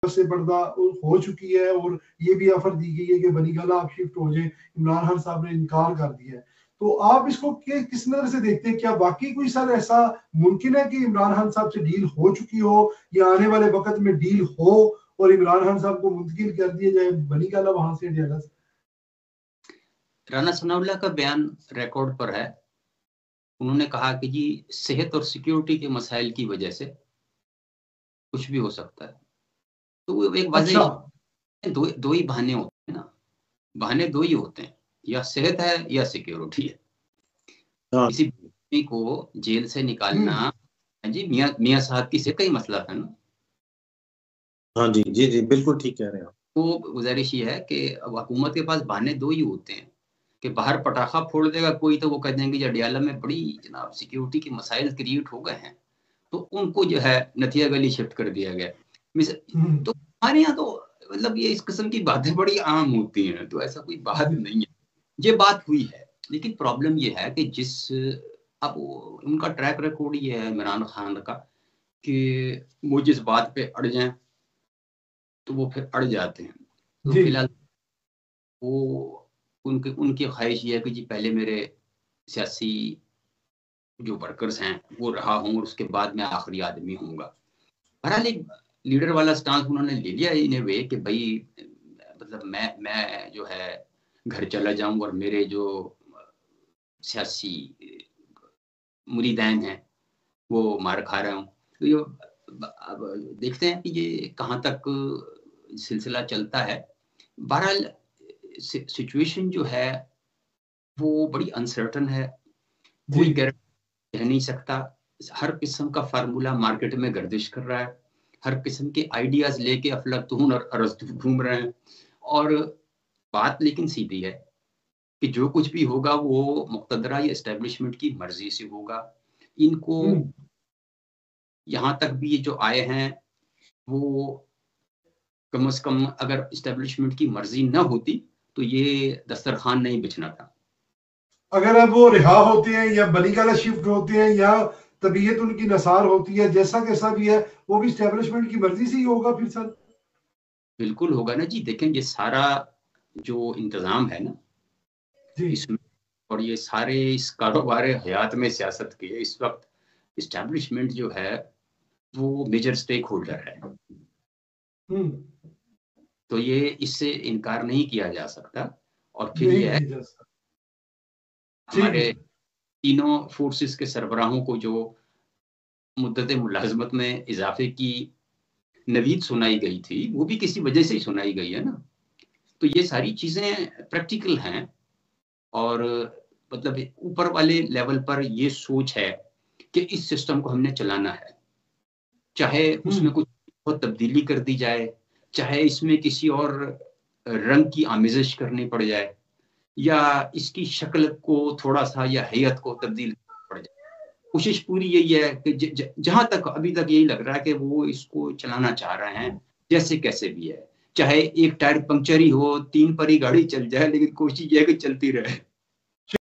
से पर्दा हो चुकी है और ये भी ऑफर दी गई है कि बनी गाला आप शिफ्ट हो जाए, इमरान खान साहब ने इनकार कर दिया है। तो आप इसको किस नजर से देखते हैं? क्या वाकई कोई सर ऐसा मुमकिन है कि इमरान खान साहब से डील हो चुकी हो या आने वाले वक्त में डील हो और इमरान खान साहब को मुंतकिल कर दिया जाए बनी गाला वहां से इंडिया से? राना सनाउल्लाह का बयान रिकॉर्ड पर है। उन्होंने कहा कि जी सेहत और सिक्योरिटी के मसाइल की वजह से कुछ भी हो सकता है। तो वो एक वाज़ेह दो ही बहाने होते हैं ना, बहाने दो ही होते हैं, या सेहत है या सिक्योरिटी है। किसी आदमी को जेल से निकालना जी मियां साहब की सेहत का ही मसला था ना। हाँ जी जी जी बिल्कुल ठीक कह रहे हैं आप। तो गुजारिश ये है कि हुकूमत के पास बहाने दो ही होते हैं कि बाहर पटाखा फोड़ देगा कोई तो वो कह देंगे अडियाला में बड़ी जनाब सिक्योरिटी के मसाइल क्रिएट हो गए हैं, तो उनको जो है नथिया गली शिफ्ट कर दिया गया। तो हमारे यहाँ तो मतलब ये इस किस्म की बातें बड़ी आम होती हैं, तो ऐसा कोई बात नहीं है। ये बात हुई है, लेकिन प्रॉब्लम ये है कि अब उनका ट्रैक रिकॉर्ड ये है इमरान खान का कि वो जिस बात पे अड़ जाएं तो वो फिर अड़ जाते हैं। तो फिलहाल वो उनकी ख्वाहिश ये है कि जी पहले मेरे सियासी जो वर्कर्स हैं वो रहा हूँ और उसके बाद मैं आखिरी आदमी होऊंगा। बहरहाल एक लीडर वाला स्टांस उन्होंने ले लिया इन ए वे कि भाई मतलब मैं जो है घर चला जाऊं और मेरे जो सियासी मुरीदैन हैं वो मार खा रहे हूं। तो ये अब देखते हैं कि ये कहाँ तक सिलसिला चलता है। बहरहाल सिचुएशन जो है वो बड़ी अनसर्टन है, कोई गारंटी कह नहीं सकता। हर किस्म का फार्मूला मार्केट में गर्दिश कर रहा है, हर किस्म के आइडियाज लेके अफलातून और अरस्तू घूम रहे हैं। और बात लेकिन सीधी है कि जो कुछ भी होगा वो मुक़्तदरा या एस्टेब्लिशमेंट की मर्जी से होगा। इनको यहाँ तक भी ये जो आए हैं वो कम से कम अगर एस्टेब्लिशमेंट की मर्जी न होती तो ये दस्तरखान नहीं बिछना था। अगर अब वो रिहा होते हैं या बनी गाला शिफ्ट होते हैं या तबीयत उनकी नसार होती है, जैसा कैसा भी है वो भी एस्टेब्लिशमेंट की मर्जी से ही होगा फिर सर। बिल्कुल होगा ना जी। देखें ये सारा जो इंतजाम है ना इसमें और ये सारे इस कारोबार हयात में सियासत के इस वक्त एस्टेब्लिशमेंट जो है वो मेजर स्टेक होल्डर है। तो ये इससे इनकार नहीं किया जा सकता। और फिर ये है हमारे तीनों फोर्सेस के सरबराहों को जो मुद्दत मुलाजमत में इजाफे की नवीद सुनाई गई थी वो भी किसी वजह से ही सुनाई गई है ना। तो ये सारी चीजें प्रैक्टिकल हैं और मतलब ऊपर वाले लेवल पर ये सोच है कि इस सिस्टम को हमने चलाना है, चाहे उसमें कुछ बहुत तब्दीली कर दी जाए, चाहे इसमें किसी और रंग की आमेजिश करनी पड़ जाए या इसकी शक्ल को थोड़ा सा या हैयत को तब्दील पड़ जाए। कोशिश पूरी यही है कि जहां तक अभी तक यही लग रहा है कि वो इसको चलाना चाह रहे हैं जैसे कैसे भी है, चाहे एक टायर पंक्चर ही हो, 3 पर ही गाड़ी चल जाए, लेकिन कोशिश यह है कि चलती रहे।